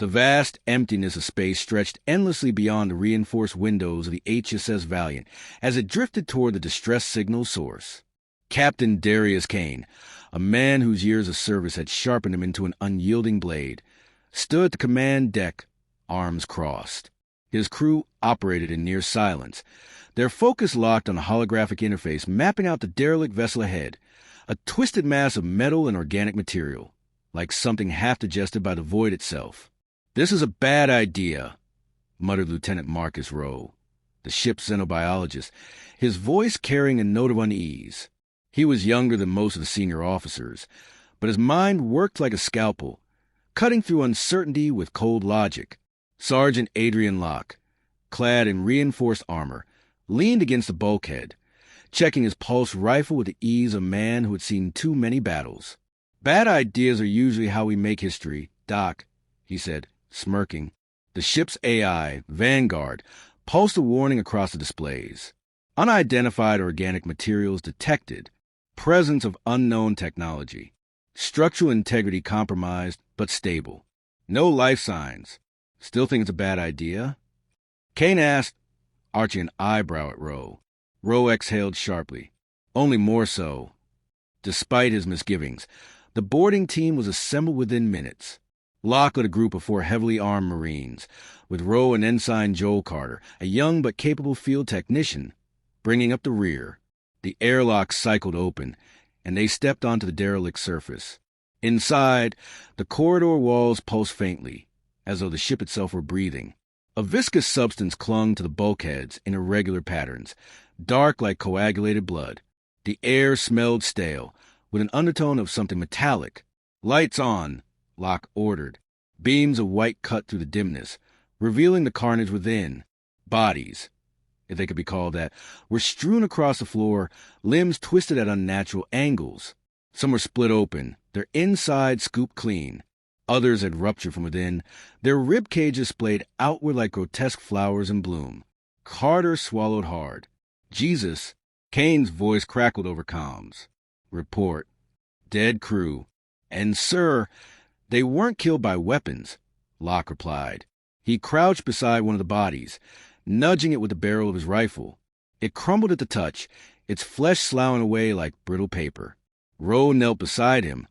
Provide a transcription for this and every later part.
The vast emptiness of space stretched endlessly beyond the reinforced windows of the HSS Valiant as it drifted toward the distress signal source. Captain Darius Kane, a man whose years of service had sharpened him into an unyielding blade, stood at the command deck, arms crossed. His crew operated in near silence, their focus locked on a holographic interface mapping out the derelict vessel ahead, a twisted mass of metal and organic material, like something half-digested by the void itself. "This is a bad idea," muttered Lieutenant Marcus Rowe, the ship's xenobiologist, his voice carrying a note of unease. He was younger than most of the senior officers, but his mind worked like a scalpel, cutting through uncertainty with cold logic. Sergeant Adrian Locke, clad in reinforced armor, leaned against the bulkhead, checking his pulse rifle with the ease of a man who had seen too many battles. "Bad ideas are usually how we make history, Doc," he said, smirking. The ship's AI, Vanguard, pulsed a warning across the displays. Unidentified organic materials detected. Presence of unknown technology. Structural integrity compromised, but stable. No life signs. Still think it's a bad idea? Kane asked, arching an eyebrow at Rowe. Rowe exhaled sharply. Only more so. Despite his misgivings, the boarding team was assembled within minutes. Locke led a group of 4 heavily armed Marines, with Rowe and Ensign Joel Carter, a young but capable field technician, bringing up the rear. The airlock cycled open, and they stepped onto the derelict surface. Inside, the corridor walls pulsed faintly, as though the ship itself were breathing. A viscous substance clung to the bulkheads in irregular patterns, dark like coagulated blood. The air smelled stale, with an undertone of something metallic. "Lights on," Locke ordered. Beams of white cut through the dimness, revealing the carnage within. Bodies, if they could be called that, were strewn across the floor, limbs twisted at unnatural angles. Some were split open, their inside scooped clean. Others had ruptured from within, their rib cages splayed outward like grotesque flowers in bloom. Carter swallowed hard. "Jesus," Kane's voice crackled over comms. "Report. Dead crew. And, sir, they weren't killed by weapons," Locke replied. He crouched beside one of the bodies, nudging it with the barrel of his rifle. It crumbled at the touch, its flesh sloughing away like brittle paper. Rowe knelt beside him,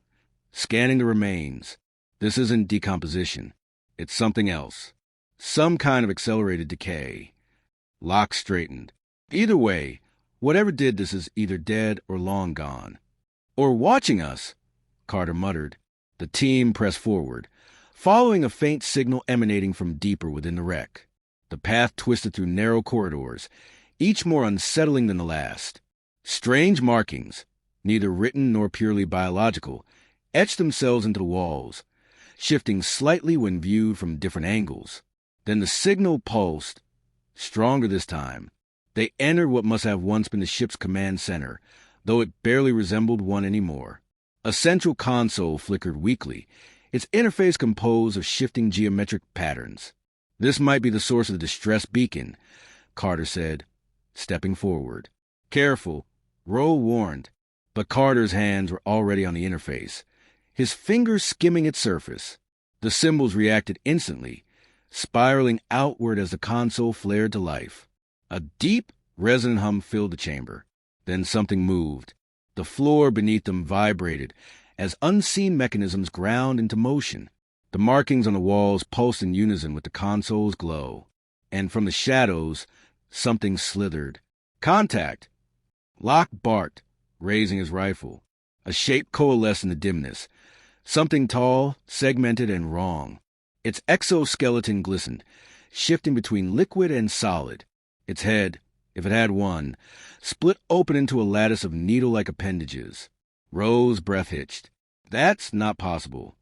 scanning the remains. "This isn't decomposition. It's something else. Some kind of accelerated decay." Locke straightened. "Either way, whatever did this is either dead or long gone." "Or watching us," Carter muttered. The team pressed forward, following a faint signal emanating from deeper within the wreck. The path twisted through narrow corridors, each more unsettling than the last. Strange markings, neither written nor purely biological, etched themselves into the walls, shifting slightly when viewed from different angles. Then the signal pulsed, stronger this time. They entered what must have once been the ship's command center, though it barely resembled one anymore. A central console flickered weakly, its interface composed of shifting geometric patterns. "This might be the source of the distress beacon," Carter said, stepping forward. "Careful," Rowe warned, but Carter's hands were already on the interface, his fingers skimming its surface. The symbols reacted instantly, spiraling outward as the console flared to life. A deep, resonant hum filled the chamber. Then something moved. The floor beneath them vibrated as unseen mechanisms ground into motion. The markings on the walls pulsed in unison with the console's glow. And from the shadows, something slithered. "Contact!" Locke barked, raising his rifle. A shape coalesced in the dimness. Something tall, segmented, and wrong. Its exoskeleton glistened, shifting between liquid and solid. Its head, if it had one, split open into a lattice of needle-like appendages. Rowe's breath hitched. "That's not possible."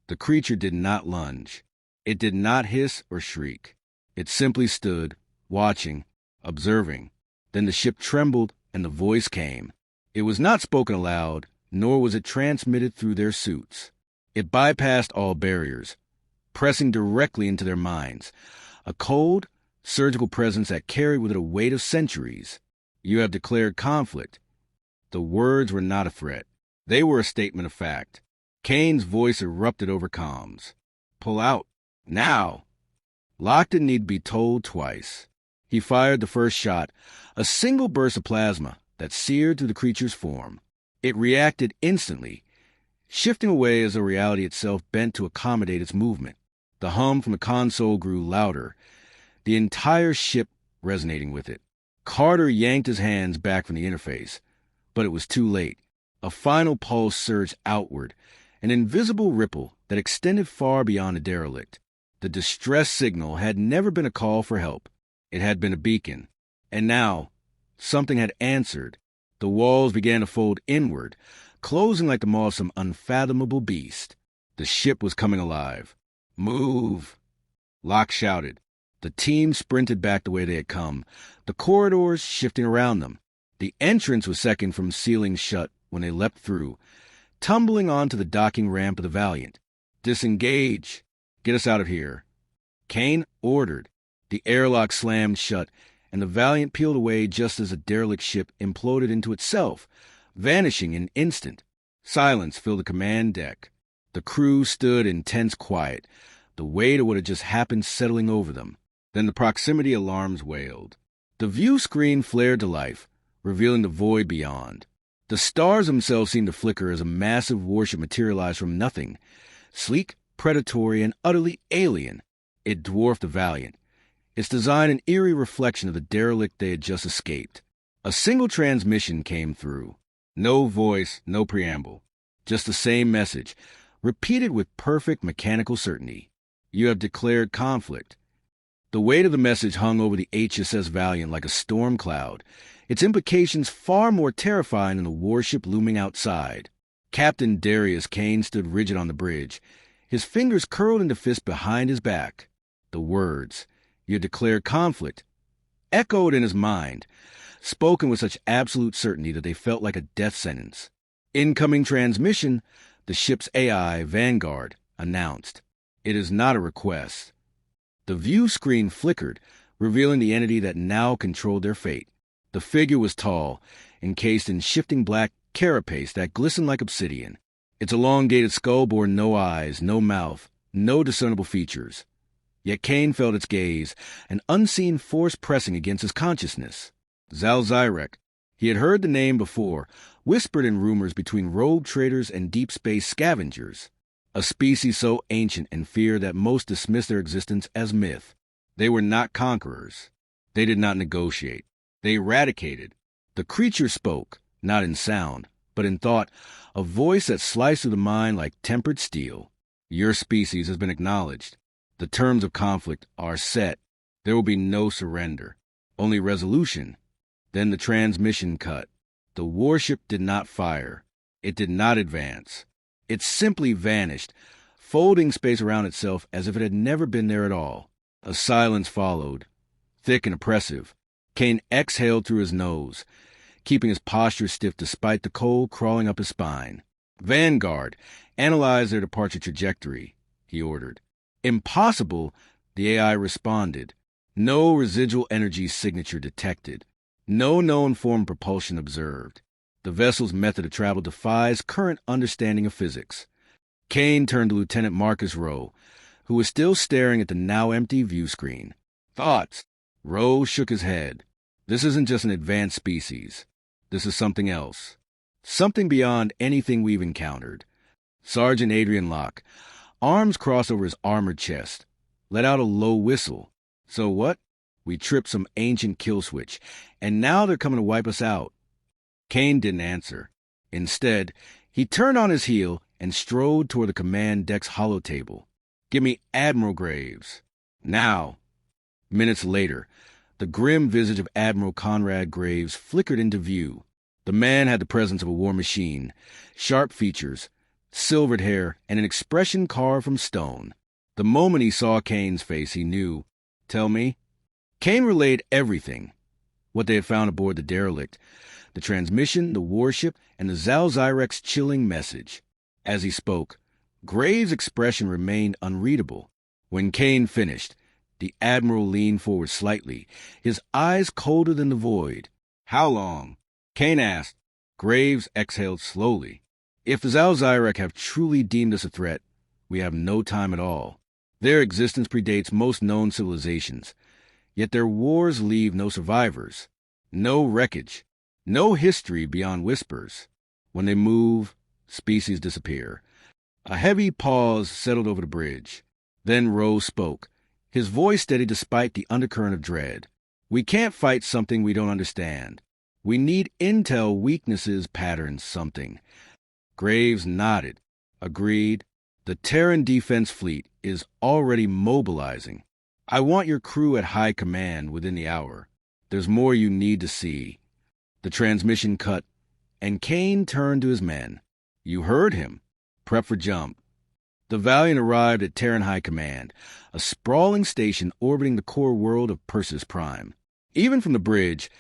The creature did not lunge. It did not hiss or shriek. It simply stood, watching, observing. Then the ship trembled, and the voice came. It was not spoken aloud, nor was it transmitted through their suits. It bypassed all barriers, pressing directly into their minds. A cold, surgical presence that carried with it a weight of centuries. "You have declared conflict." The words were not a threat. They were a statement of fact. Kane's voice erupted over comms. "Pull out." Now! Locke didn't need to be told twice. He fired the first shot, a single burst of plasma that seared through the creature's form. It reacted instantly, shifting away as though reality itself bent to accommodate its movement. The hum from the console grew louder, the entire ship resonating with it. Carter yanked his hands back from the interface, but it was too late. A final pulse surged outward, an invisible ripple that extended far beyond the derelict. The distress signal had never been a call for help. It had been a beacon. And now, something had answered. The walls began to fold inward, closing like the maw of some unfathomable beast. The ship was coming alive. "Move!" Locke shouted. The team sprinted back the way they had come, the corridors shifting around them. The entrance was second from sealing shut when they leapt through, tumbling onto the docking ramp of the Valiant. "Disengage! Get us out of here!" Kane ordered. The airlock slammed shut, and the Valiant peeled away just as the derelict ship imploded into itself, vanishing in an instant. Silence filled the command deck. The crew stood in tense quiet, the weight of what had just happened settling over them. Then the proximity alarms wailed. The view screen flared to life, revealing the void beyond. The stars themselves seemed to flicker as a massive warship materialized from nothing. Sleek, predatory, and utterly alien, it dwarfed the Valiant, its design an eerie reflection of the derelict they had just escaped. A single transmission came through. No voice, no preamble. Just the same message, repeated with perfect mechanical certainty. "You have declared conflict." The weight of the message hung over the HSS Valiant like a storm cloud, its implications far more terrifying than the warship looming outside. Captain Darius Kane stood rigid on the bridge, his fingers curled into fists behind his back. The words, "You declared conflict," echoed in his mind, spoken with such absolute certainty that they felt like a death sentence. "Incoming transmission," the ship's AI, Vanguard, announced. "It is not a request." The view screen flickered, revealing the entity that now controlled their fate. The figure was tall, encased in shifting black carapace that glistened like obsidian. Its elongated skull bore no eyes, no mouth, no discernible features. Yet Kane felt its gaze, an unseen force pressing against his consciousness. Zalzirek. He had heard the name before, whispered in rumors between rogue traders and deep space scavengers. A species so ancient and feared that most dismissed their existence as myth. They were not conquerors. They did not negotiate. They eradicated. The creature spoke, not in sound, but in thought, a voice that sliced through the mind like tempered steel. "Your species has been acknowledged. The terms of conflict are set. There will be no surrender, only resolution." Then the transmission cut. The warship did not fire. It did not advance. It simply vanished, folding space around itself as if it had never been there at all. A silence followed, thick and oppressive. Kane exhaled through his nose, keeping his posture stiff despite the cold crawling up his spine. "Vanguard, analyze their departure trajectory," he ordered. "Impossible," the AI responded. "No residual energy signature detected. No known form of propulsion observed. The vessel's method of travel defies current understanding of physics." Kane turned to Lieutenant Marcus Rowe, who was still staring at the now empty view screen. "Thoughts?" Rowe shook his head. "This isn't just an advanced species. This is something else. Something beyond anything we've encountered." Sergeant Adrian Locke, arms crossed over his armored chest, let out a low whistle. "So what? We tripped some ancient kill switch, and now they're coming to wipe us out." Kane didn't answer. Instead, he turned on his heel and strode toward the command deck's holotable. "Give me Admiral Graves. Now." Minutes later, the grim visage of Admiral Conrad Graves flickered into view. The man had the presence of a war machine, sharp features, silvered hair, and an expression carved from stone. The moment he saw Kane's face, he knew. "Tell me." Kane relayed everything. What they had found aboard the derelict, the transmission, the warship, and the Zalzirek's chilling message. As he spoke, Graves' expression remained unreadable. When Kane finished, the Admiral leaned forward slightly, his eyes colder than the void. "How long?" Kane asked. Graves exhaled slowly. "If the Zalzirek have truly deemed us a threat, we have no time at all. Their existence predates most known civilizations, yet their wars leave no survivors, no wreckage, no history beyond whispers. When they move, species disappear. A heavy pause settled over the bridge. Then Rose spoke, his voice steady despite the undercurrent of dread. We can't fight something we don't understand. We need intel, weaknesses, patterns, something. Graves nodded, agreed. The Terran Defense Fleet is already mobilizing. I want your crew at high command within the hour. There's more you need to see. The transmission cut, and Kane turned to his men. You heard him. Prep for jump. The Valiant arrived at Terran High Command, a sprawling station orbiting the core world of Persis Prime. Even from the bridge,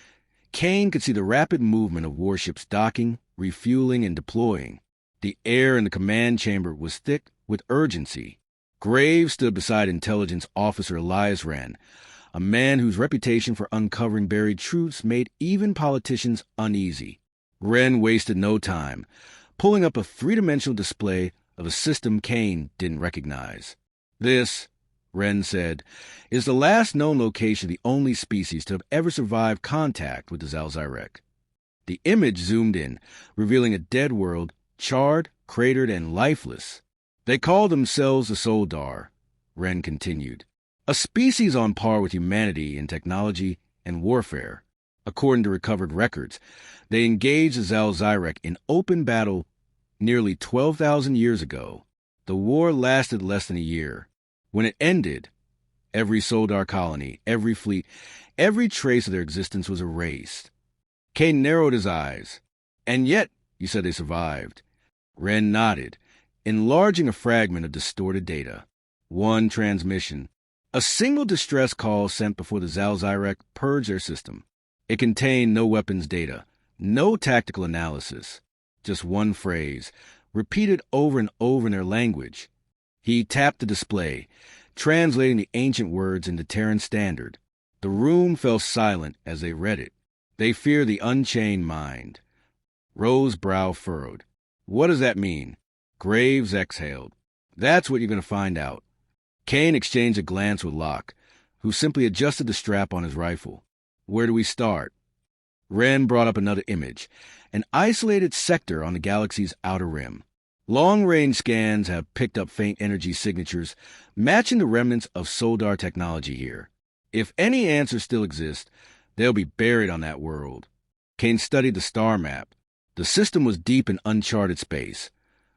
Kane could see the rapid movement of warships docking, refueling, and deploying. The air in the command chamber was thick with urgency. Graves stood beside Intelligence Officer Elias Wren, a man whose reputation for uncovering buried truths made even politicians uneasy. Wren wasted no time, pulling up a three-dimensional display of a system Kane didn't recognize. This, Wren said, is the last known location of the only species to have ever survived contact with the Zalzirek. The image zoomed in, revealing a dead world, charred, cratered, and lifeless. They call themselves the Soldar, Wren continued, a species on par with humanity in technology and warfare. According to recovered records, they engaged the Zalzirek in open battle nearly 12,000 years ago. The war lasted less than a year. When it ended, every Soldar colony, every fleet, every trace of their existence was erased. Kane narrowed his eyes. And yet, you said they survived. Wren nodded, enlarging a fragment of distorted data. One transmission. A single distress call sent before the Zalzirek purged their system. It contained no weapons data, no tactical analysis. Just one phrase, repeated over and over in their language. He tapped the display, translating the ancient words into Terran Standard. The room fell silent as they read it. They fear the unchained mind. Rose's brow furrowed. What does that mean? Graves exhaled. That's what you're going to find out. Kane exchanged a glance with Locke, who simply adjusted the strap on his rifle. Where do we start? Wren brought up another image, an isolated sector on the galaxy's outer rim. Long-range scans have picked up faint energy signatures matching the remnants of Soldar technology here. If any answers still exist, they'll be buried on that world. Kane studied the star map. The system was deep in uncharted space,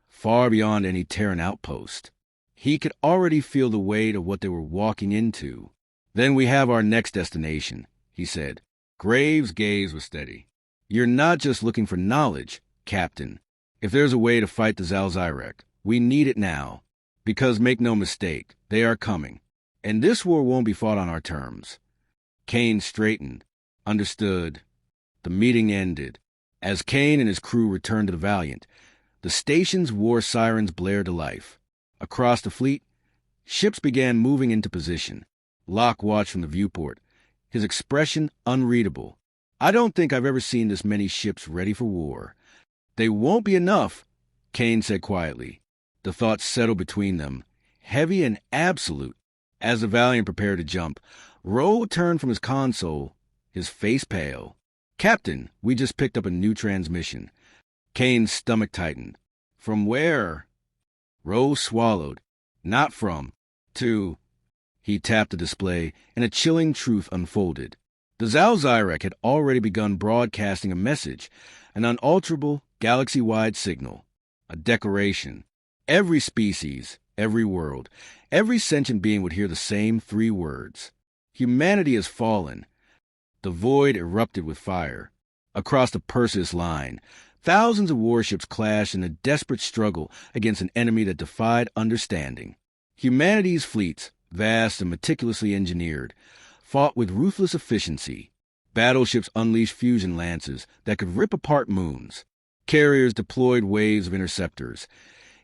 far beyond any Terran outpost. He could already feel the weight of what they were walking into. Then we have our next destination, he said. Graves' gaze was steady. You're not just looking for knowledge, Captain. If there's a way to fight the Zalzirek, we need it now. Because make no mistake, they are coming. And this war won't be fought on our terms. Kane straightened. Understood. The meeting ended. As Kane and his crew returned to the Valiant, the station's war sirens blared to life. Across the fleet, ships began moving into position. Locke watched from the viewport, his expression unreadable. I don't think I've ever seen this many ships ready for war. They won't be enough, Kane said quietly. The thought settled between them, heavy and absolute. As the Valiant prepared to jump, Roe turned from his console, his face pale. Captain, we just picked up a new transmission. Kane's stomach tightened. From where? Roe swallowed. Not from. To. He tapped the display, and a chilling truth unfolded. The Zalzirek had already begun broadcasting a message, an unalterable, galaxy-wide signal, a declaration. Every species, every world, every sentient being would hear the same three words. Humanity has fallen. The void erupted with fire. Across the Persis line, thousands of warships clashed in a desperate struggle against an enemy that defied understanding. Humanity's fleets, vast and meticulously engineered, fought with ruthless efficiency. Battleships unleashed fusion lances that could rip apart moons. Carriers deployed waves of interceptors,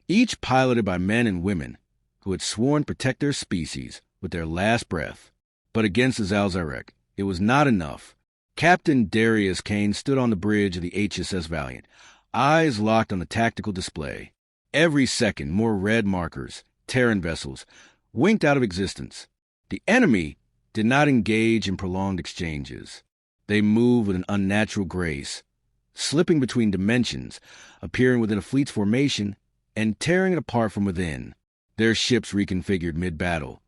each piloted by men and women who had sworn to protect their species with their last breath. But against the Zalzirek, it was not enough. Captain Deadliest Kane stood on the bridge of the HSS Valiant, eyes locked on the tactical display. Every second, more red markers, Terran vessels, winked out of existence. The enemy did not engage in prolonged exchanges. They moved with an unnatural grace, slipping between dimensions, appearing within a fleet's formation, and tearing it apart from within. Their ships reconfigured mid-battle,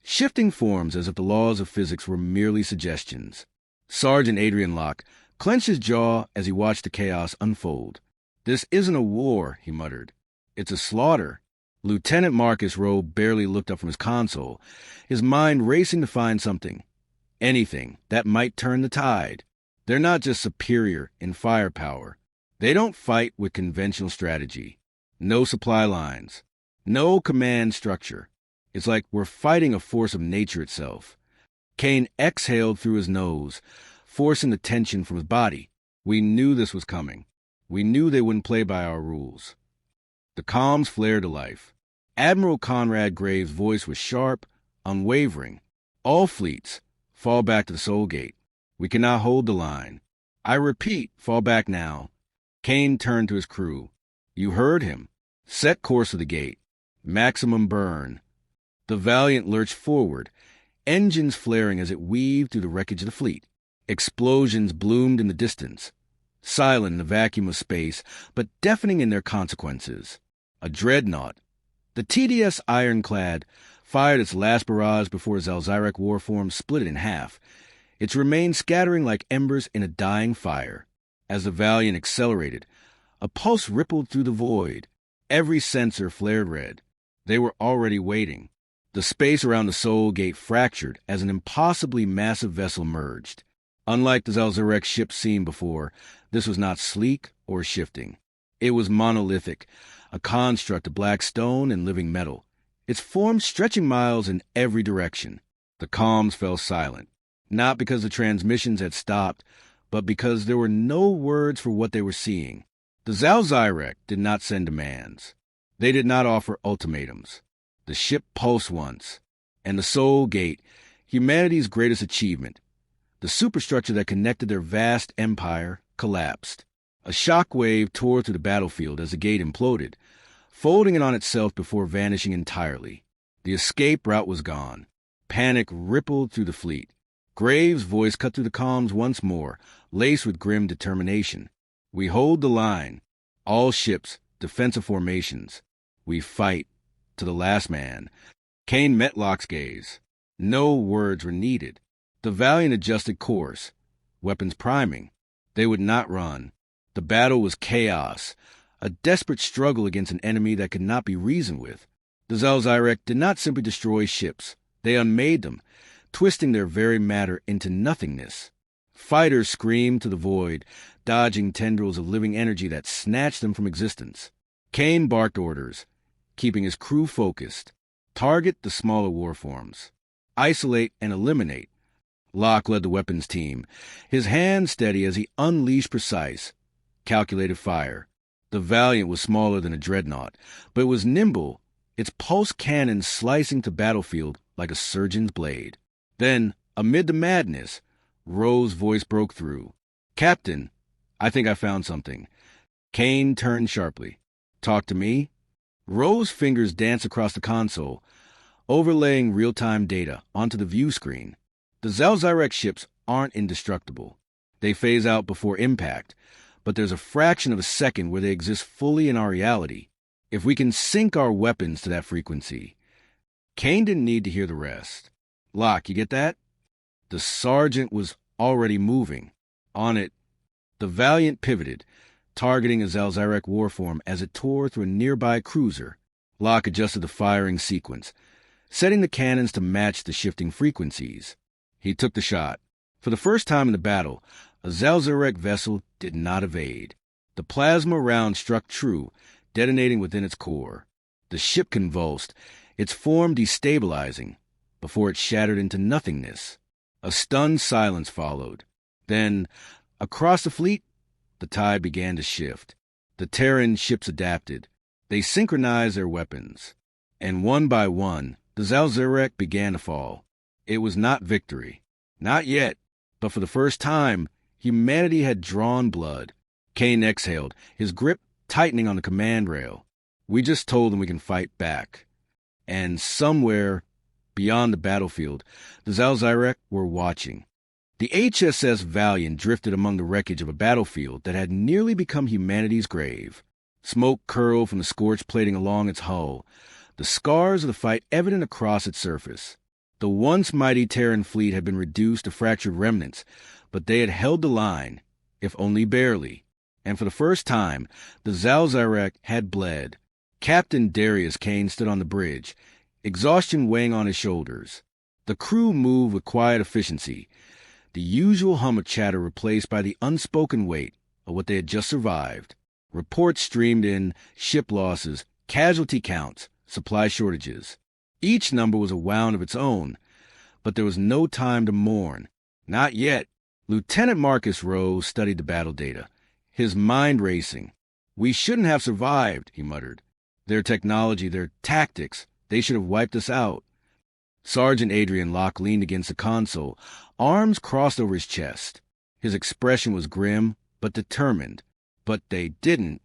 shifting forms as if the laws of physics were merely suggestions. Sergeant Adrian Locke clenched his jaw as he watched the chaos unfold. "This isn't a war," he muttered. "It's a slaughter." Lieutenant Marcus Rowe barely looked up from his console, his mind racing to find something, anything, that might turn the tide. They're not just superior in firepower. They don't fight with conventional strategy. No supply lines. No command structure. It's like we're fighting a force of nature itself. Kane exhaled through his nose, forcing the tension from his body. We knew this was coming. We knew they wouldn't play by our rules. The comms flared to life. Admiral Conrad Graves' voice was sharp, unwavering. "All fleets, fall back to the Soul Gate. We cannot hold the line. I repeat, fall back now." Kane turned to his crew. "You heard him. Set course for the gate. Maximum burn." The Valiant lurched forward, engines flaring as it weaved through the wreckage of the fleet. Explosions bloomed in the distance, silent in the vacuum of space, but deafening in their consequences. A dreadnought, the TDS Ironclad, fired its last barrage before Zalzirek warform split it in half, its remains scattering like embers in a dying fire. As the Valiant accelerated, a pulse rippled through the void. Every sensor flared red. They were already waiting. The space around the Soul Gate fractured as an impossibly massive vessel merged. Unlike the Zalzirek ships seen before, this was not sleek or shifting. It was monolithic, a construct of black stone and living metal, its form stretching miles in every direction. The comms fell silent, not because the transmissions had stopped, but because there were no words for what they were seeing. The Zalzirek did not send demands. They did not offer ultimatums. The ship pulsed once, and the Soul Gate, humanity's greatest achievement, the superstructure that connected their vast empire, collapsed. A shock wave tore through the battlefield as the gate imploded, folding it on itself before vanishing entirely. The escape route was gone. Panic rippled through the fleet. Graves' voice cut through the comms once more, laced with grim determination. "We hold the line. All ships, defensive formations. We fight to the last man." Kane met Locke's gaze. No words were needed. The Valiant adjusted course, weapons priming. They would not run. The battle was chaos, a desperate struggle against an enemy that could not be reasoned with. The Zalzirek did not simply destroy ships. They unmade them, twisting their very matter into nothingness. Fighters screamed to the void, dodging tendrils of living energy that snatched them from existence. Kane barked orders, keeping his crew focused. Target the smaller warforms. Isolate and eliminate. Locke led the weapons team, his hand steady as he unleashed precise, calculated fire. The Valiant was smaller than a dreadnought, but it was nimble, its pulse cannon slicing the battlefield like a surgeon's blade. Then, amid the madness, Rowe's voice broke through. "Captain, I think I found something." Kane turned sharply. "Talk to me?" Rowe's fingers danced across the console, overlaying real-time data onto the view screen. The Zalzirek ships aren't indestructible. They phase out before impact, but there's a fraction of a second where they exist fully in our reality. If we can sync our weapons to that frequency. Kane didn't need to hear the rest. "Locke, you get that?" The sergeant was already moving. On it, the Valiant pivoted, targeting a Zalzirek warform as it tore through a nearby cruiser. Locke adjusted the firing sequence, setting the cannons to match the shifting frequencies. He took the shot. For the first time in the battle, a Zalzirek vessel did not evade. The plasma round struck true, detonating within its core. The ship convulsed, its form destabilizing, before it shattered into nothingness. A stunned silence followed. Then, across the fleet, the tide began to shift. The Terran ships adapted. They synchronized their weapons. And one by one, the Zalzirek began to fall. It was not victory. Not yet. But for the first time, humanity had drawn blood. Kane exhaled, his grip tightening on the command rail. "We just told them we can fight back. And somewhere Beyond the battlefield, the Zalzirek were watching. The HSS Valiant drifted among the wreckage of a battlefield that had nearly become humanity's grave. Smoke curled from the scorched plating along its hull, the scars of the fight evident across its surface. The once mighty Terran fleet had been reduced to fractured remnants, but they had held the line, if only barely. And for the first time, the Zalzirek had bled. Captain Darius Kane stood on the bridge, exhaustion weighing on his shoulders. The crew moved with quiet efficiency, the usual hum of chatter replaced by the unspoken weight of what they had just survived. Reports streamed in, ship losses, casualty counts, supply shortages. Each number was a wound of its own, but there was no time to mourn. Not yet. Lieutenant Marcus Rose studied the battle data, his mind racing. "We shouldn't have survived," he muttered. "Their technology, their tactics, they should have wiped us out." Sergeant Adrian Locke leaned against the console, arms crossed over his chest. His expression was grim, but determined. "But they didn't."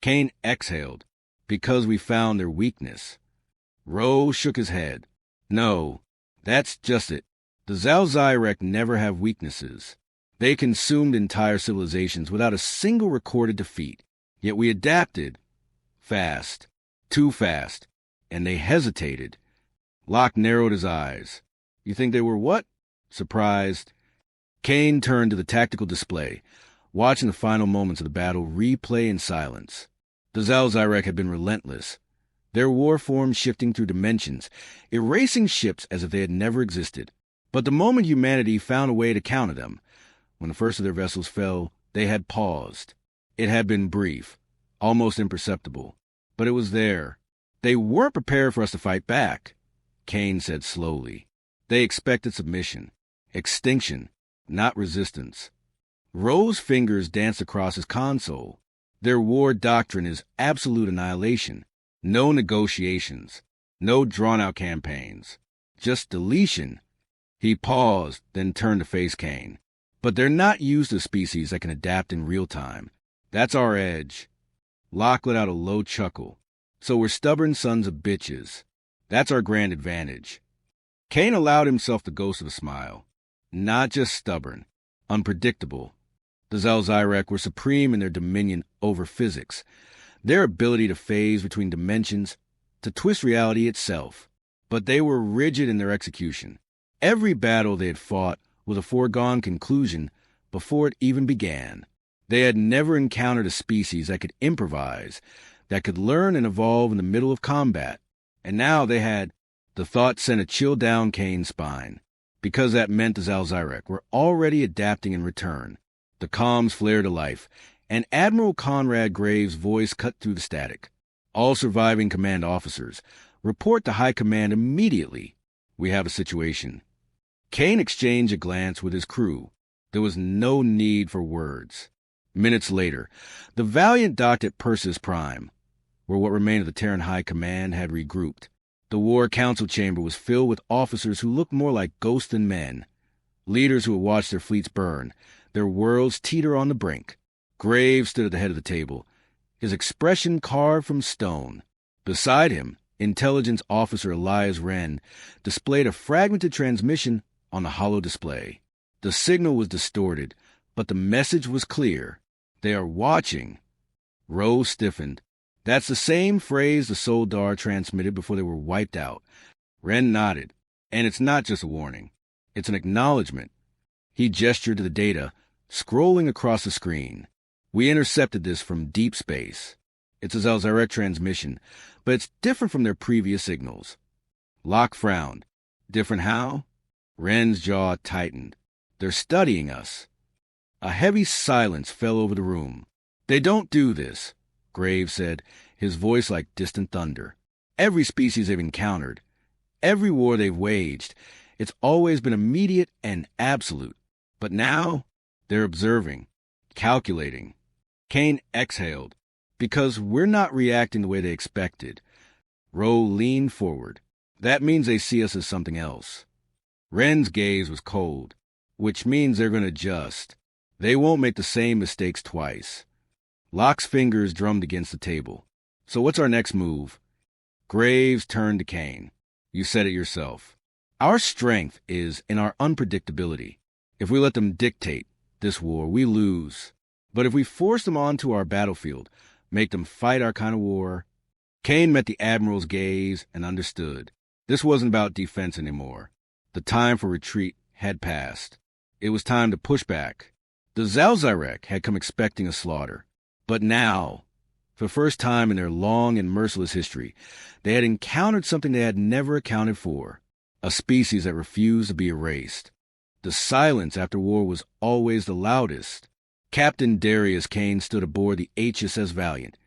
Kane exhaled. "Because we found their weakness." Rose shook his head. "No, that's just it. The Zalzirek never have weaknesses. They consumed entire civilizations without a single recorded defeat. Yet we adapted. Fast. Too fast. And they hesitated." Locke narrowed his eyes. "You think they were what?" Surprised. Kane turned to the tactical display, watching the final moments of the battle replay in silence. The Zalzirek had been relentless, their war forms shifting through dimensions, erasing ships as if they had never existed. But the moment humanity found a way to counter them, when the first of their vessels fell, they had paused. It had been brief, almost imperceptible, but it was there. "They weren't prepared for us to fight back," Kane said slowly. "They expected submission, extinction, not resistance." Rose's fingers danced across his console. "Their war doctrine is absolute annihilation. No negotiations, no drawn-out campaigns, just deletion." He paused, then turned to face Kane. "But they're not used to species that can adapt in real time. That's our edge." Locke let out a low chuckle. "So we're stubborn sons of bitches. That's our grand advantage." Kane allowed himself the ghost of a smile. "Not just stubborn, unpredictable." The Zalzirek were supreme in their dominion over physics, their ability to phase between dimensions, to twist reality itself. But they were rigid in their execution. Every battle they had fought was a foregone conclusion before it even began. They had never encountered a species that could improvise, that could learn and evolve in the middle of combat. And now they had. The thought sent a chill down Kane's spine, because that meant the Zalzirek were already adapting in return. The comms flared to life, and Admiral Conrad Graves' voice cut through the static. "All surviving command officers, report to High Command immediately. We have a situation." Kane exchanged a glance with his crew. There was no need for words. Minutes later, the Valiant docked at Persis Prime, where what remained of the Terran High Command had regrouped. The War Council chamber was filled with officers who looked more like ghosts than men, leaders who had watched their fleets burn, their worlds teeter on the brink. Graves stood at the head of the table, his expression carved from stone. Beside him, Intelligence Officer Elias Wren displayed a fragmented transmission on the hollow display. The signal was distorted, but the message was clear. "They are watching." Rose stiffened. "That's the same phrase the Soldar transmitted before they were wiped out." Wren nodded. "And it's not just a warning. It's an acknowledgement." He gestured to the data, scrolling across the screen. "We intercepted this from deep space. It's a Zalzirek transmission, but it's different from their previous signals." Locke frowned. "Different how?" Wren's jaw tightened. "They're studying us." A heavy silence fell over the room. "They don't do this," Graves said, his voice like distant thunder. "Every species they've encountered, every war they've waged, it's always been immediate and absolute. But now, they're observing, calculating." Kane exhaled. "Because we're not reacting the way they expected." Rowe leaned forward. "That means they see us as something else." Wren's gaze was cold. "Which means they're going to adjust. They won't make the same mistakes twice." Locke's fingers drummed against the table. "So what's our next move?" Graves turned to Kane. You said it yourself. Our strength is in our unpredictability. If we let them dictate this war, we lose. But if we force them onto our battlefield, make them fight our kind of war... Kane met the Admiral's gaze and understood. This wasn't about defense anymore. The time for retreat had passed. It was time to push back. The Zalzirek had come expecting a slaughter. But now, for the first time in their long and merciless history, they had encountered something they had never accounted for, a species that refused to be erased. The silence after war was always the loudest. Captain Darius Kane stood aboard the HSS Valiant,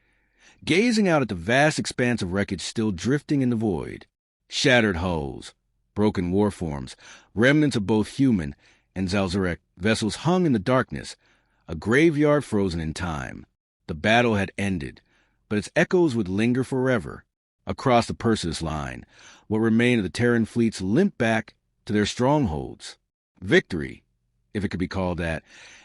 gazing out at the vast expanse of wreckage still drifting in the void. Shattered hulls, broken warforms, remnants of both human and Zalzirek vessels hung in the darkness, a graveyard frozen in time. The battle had ended, but its echoes would linger forever. Across the Perseus line, what remained of the Terran fleets limped back to their strongholds. Victory, if it could be called that,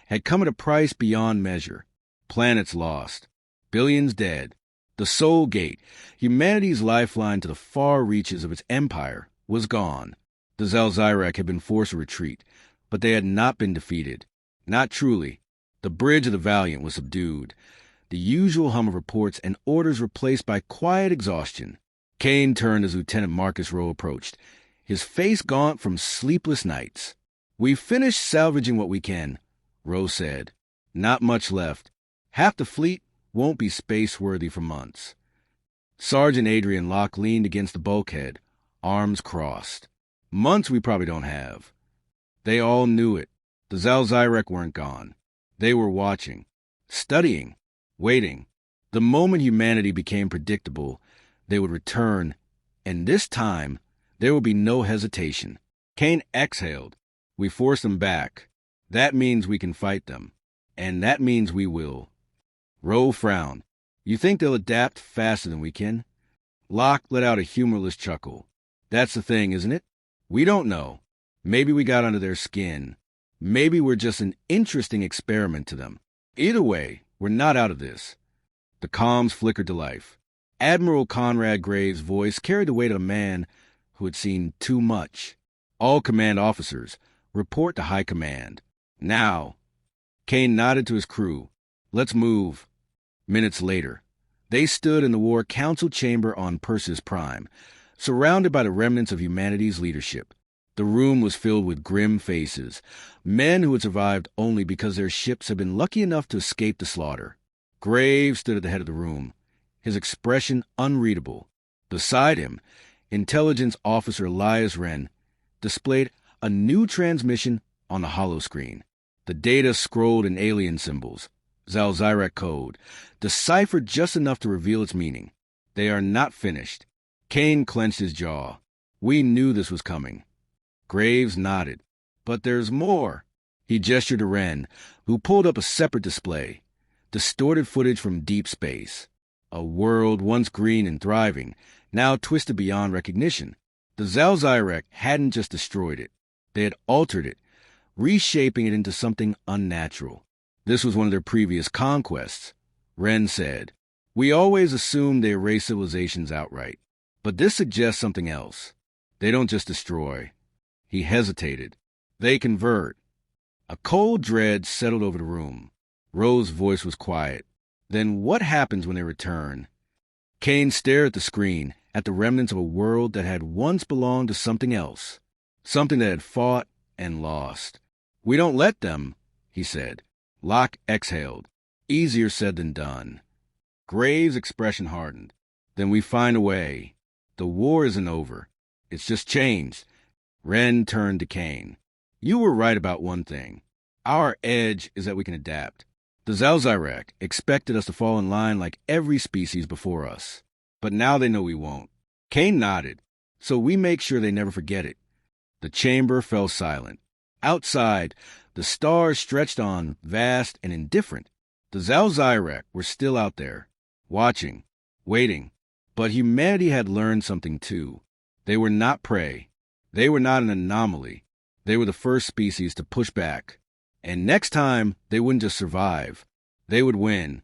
had come at a price beyond measure. Planets lost, billions dead. The Soul Gate, humanity's lifeline to the far reaches of its empire, was gone. The Zalzirek had been forced to retreat, but they had not been defeated. Not truly. The bridge of the Valiant was subdued, the usual hum of reports and orders replaced by quiet exhaustion. Kane turned as Lieutenant Marcus Rowe approached, his face gaunt from sleepless nights. "We've finished salvaging what we can," Rowe said. "Not much left. Half the fleet won't be space-worthy for months." Sergeant Adrian Locke leaned against the bulkhead, arms crossed. "Months we probably don't have." They all knew it. The Zalzirek weren't gone. They were watching, studying, waiting. The moment humanity became predictable, they would return, and this time there would be no hesitation. Kane exhaled. "We force them back. That means we can fight them. And that means we will." Rowe frowned. "You think they'll adapt faster than we can?" Locke let out a humorless chuckle. "That's the thing, isn't it? We don't know. Maybe we got under their skin. Maybe we're just an interesting experiment to them. Either way, we're not out of this." The comms flickered to life. Admiral Conrad Graves' voice carried the weight of a man who had seen too much. "All command officers, report to High Command. Now." Kane nodded to his crew. "Let's move." Minutes later, they stood in the War Council chamber on Perseus Prime, surrounded by the remnants of humanity's leadership. The room was filled with grim faces, men who had survived only because their ships had been lucky enough to escape the slaughter. Graves stood at the head of the room, his expression unreadable. Beside him, Intelligence Officer Elias Wren displayed a new transmission on the holoscreen. The data scrolled in alien symbols, Zalzirek code, deciphered just enough to reveal its meaning. "They are not finished." Kane clenched his jaw. "We knew this was coming." Graves nodded. "But there's more." He gestured to Wren, who pulled up a separate display. Distorted footage from deep space. A world once green and thriving, now twisted beyond recognition. The Zalzirek hadn't just destroyed it. They had altered it, reshaping it into something unnatural. This was one of their previous conquests. Wren said, "We always assumed they erased civilizations outright. But this suggests something else. They don't just destroy." He hesitated. "They convert." A cold dread settled over the room. Rowe's voice was quiet. "Then what happens when they return?" Kane stared at the screen, at the remnants of a world that had once belonged to something else. Something that had fought and lost. "We don't let them," he said. Locke exhaled. "Easier said than done." Graves' expression hardened. "Then we find a way. The war isn't over. It's just changed." Wren turned to Kane. "You were right about one thing. Our edge is that we can adapt. The Zalzirek expected us to fall in line like every species before us. But now they know we won't." Kane nodded. "So we make sure they never forget it." The chamber fell silent. Outside, the stars stretched on, vast and indifferent. The Zalzirek were still out there, watching, waiting. But humanity had learned something too. They were not prey. They were not an anomaly. They were the first species to push back. And next time, they wouldn't just survive. They would win.